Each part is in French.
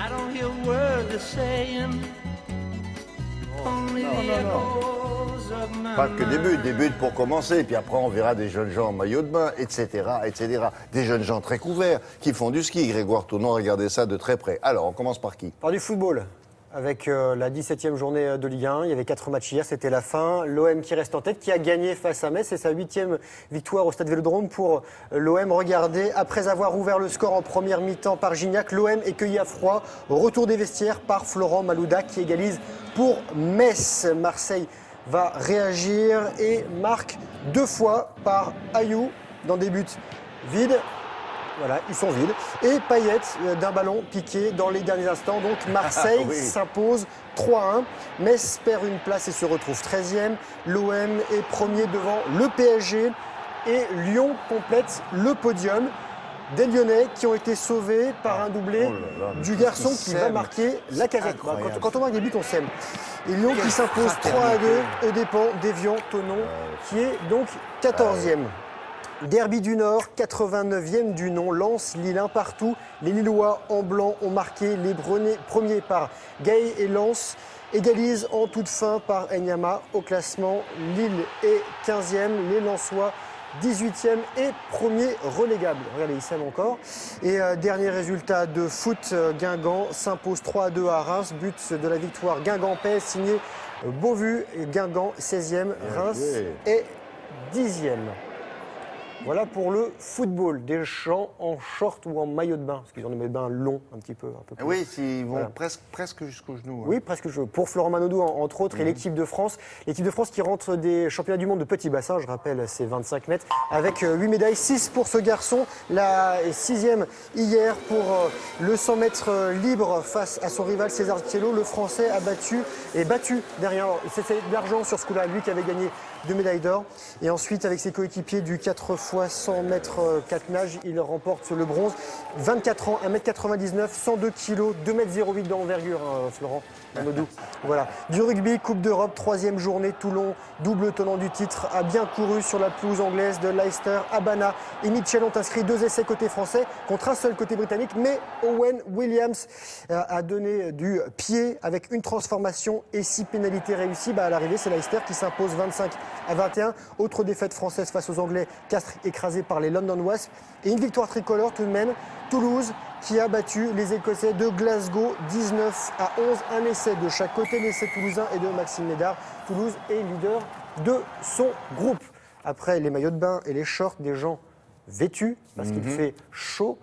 I don't hear a word they're saying. Only the echoes of my Pas que mind. des buts pour commencer, puis après on verra des jeunes gens en maillot de bain, etc., etc. Des jeunes gens très couverts qui font du ski. Grégoire Tournon, regardez ça de très près. Alors, on commence par qui? Par du football, avec la 17e journée de Ligue 1. Il y avait 4 matchs hier, c'était la fin. L'OM qui reste en tête, qui a gagné face à Metz. C'est sa 8e victoire au Stade Vélodrome pour l'OM. Regardez, après avoir ouvert le score en première mi-temps par Gignac, l'OM est cueilli à froid. Au retour des vestiaires par Florent Malouda qui égalise pour Metz. Marseille va réagir et marque 2 fois par Ayou dans des buts vides. Voilà, ils sont vides. Et Payet d'un ballon piqué dans les derniers instants. Donc Marseille Oui. s'impose 3-1. Metz perd une place et se retrouve 13e. L'OM est premier devant le PSG. Et Lyon complète le podium. Des Lyonnais qui ont été sauvés par un doublé Oh là là, mais du qu'est-ce garçon qu'ils qui va s'aiment. marquer la casette. Incroyable. Quand on marque des buts, on s'aime. Et Lyon qui Quelle s'impose 3-2 fraternité. aux dépens d'Evian Thonon, qui est donc 14e. Derby du Nord, 89e du nom, Lens, Lille un partout. Les Lillois en blanc ont marqué les premiers par Gay et Lens. Égalisent en toute fin par Enyama au classement. Lille est 15e, les Lensois 18e et premier relégable. Regardez, ils s'aiment encore. Et dernier résultat de foot, Guingamp s'impose 3-2 à Reims. But de la victoire Guingampais signé Beauvu. Guingamp 16e, Reims est 10e. Voilà pour le football. Des gens en short ou en maillot de bain, parce qu'ils ont des maillots de bain longs un petit peu. Un peu plus. Oui, ils vont Voilà. presque jusqu'aux genoux. hein. Oui, presque. Pour Florent Manodou, entre autres, et l'équipe de France. L'équipe de France qui rentre des championnats du monde de petit bassin, je rappelle, c'est 25 mètres, avec 8 médailles, 6 pour ce garçon. La 6e hier pour le 100 mètres libre face à son rival César Cielo. Le Français a battu derrière. C'était de l'argent sur ce coup-là, lui qui avait gagné 2 médailles d'or. Et ensuite, avec ses coéquipiers du 4 x 100 mètres 4 nages, il remporte le bronze. 24 ans, 1m99, 102 kg, 2m08 d'envergure, Florent Manodou. Voilà. Du rugby, Coupe d'Europe, 3e journée, Toulon, double tenant du titre, a bien couru sur la pelouse anglaise de Leicester. Abana et Mitchell ont inscrit 2 essais côté français contre un seul côté britannique, mais Owen Williams a donné du pied avec une transformation et 6 pénalités réussies. À l'arrivée, c'est Leicester qui s'impose 25-21. Autre défaite française face aux Anglais, Castres écrasé par les London Wasps. Et une victoire tricolore tout de même, Toulouse qui a battu les Écossais de Glasgow 19-11. Un essai de chaque côté, l'essai toulousain et de Maxime Médard. Toulouse est leader de son groupe. Après les maillots de bain et les shorts, des gens vêtus parce qu'il fait chaud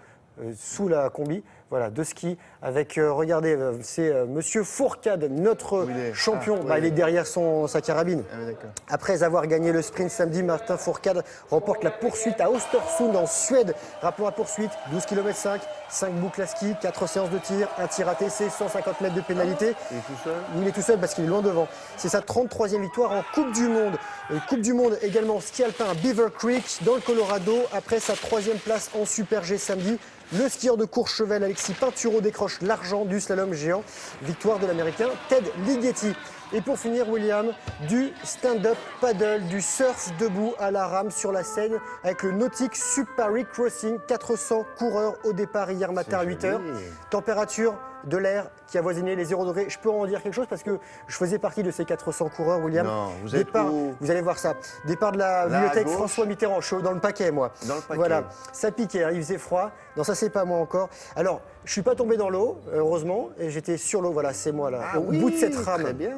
sous la combi. Voilà, de ski avec, regardez, c'est Monsieur Fourcade, notre Où il est champion. Ah, oui. Il est derrière sa carabine. Ah, oui, d'accord. Après avoir gagné le sprint samedi, Martin Fourcade remporte la poursuite à Östersund en Suède. Rappelons la poursuite, 12 km 5 boucles à ski, 4 séances de tir, un tir ATC, 150 mètres de pénalité. Il est tout seul. Il est tout seul parce qu'il est loin devant. C'est sa 33e victoire en Coupe du Monde. Coupe du Monde également ski alpin à Beaver Creek dans le Colorado. Après sa 3e place en Super G samedi, le skieur de Courchevel Alexis Pinturo décroche l'argent du slalom géant. Victoire de l'Américain Ted Ligeti. Et pour finir, William, du stand-up paddle, du surf debout à la rame sur la Seine avec le Nautic Supari Crossing. 400 coureurs au départ hier matin à 8h. joli. Température de l'air qui avoisinait les 0 degrés. Je peux en dire quelque chose parce que je faisais partie de ces 400 coureurs, William. Non, vous êtes Départ, où? vous allez voir ça. Départ de la Là, à bibliothèque gauche. François Mitterrand. Je suis dans le paquet, moi. Dans le paquet. Voilà. Ça piquait, hein, il faisait froid. Non, ça, c'est pas moi encore. Alors, je suis pas tombé dans l'eau, heureusement, et j'étais sur l'eau. Voilà, c'est moi, là. Ah Au bout de cette rame. Très bien.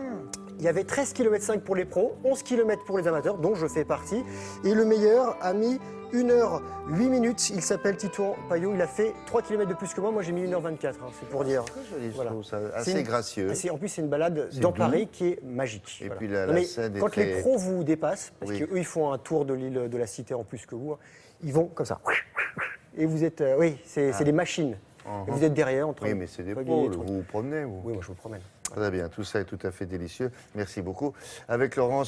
Il y avait 13 km 5 pour les pros, 11 km pour les amateurs, dont je fais partie. Et le meilleur a mis 1h 8 minutes. Il s'appelle Titouan Payot. Il a fait 3 km de plus que moi. Moi, j'ai mis 1h24, hein, c'est pour dire. Très joli, je Voilà. trouve ça C'est assez une- gracieux. En plus, c'est une balade C'est dans doux. Paris qui est magique. Et Voilà. puis Non, la mais scène est quand les très- pros vous dépassent, parce Oui. qu'eux, ils font un tour de l'île de la Cité en plus que vous, hein, ils vont comme ça. Et vous êtes... oui, c'est des machines. Et vous êtes derrière en train Oui, de mais c'est des regarder pros. les trucs. Vous vous promenez, vous. Oui, moi, je vous promène. Très bien, tout ça est tout à fait délicieux. Merci beaucoup. Avec Laurence.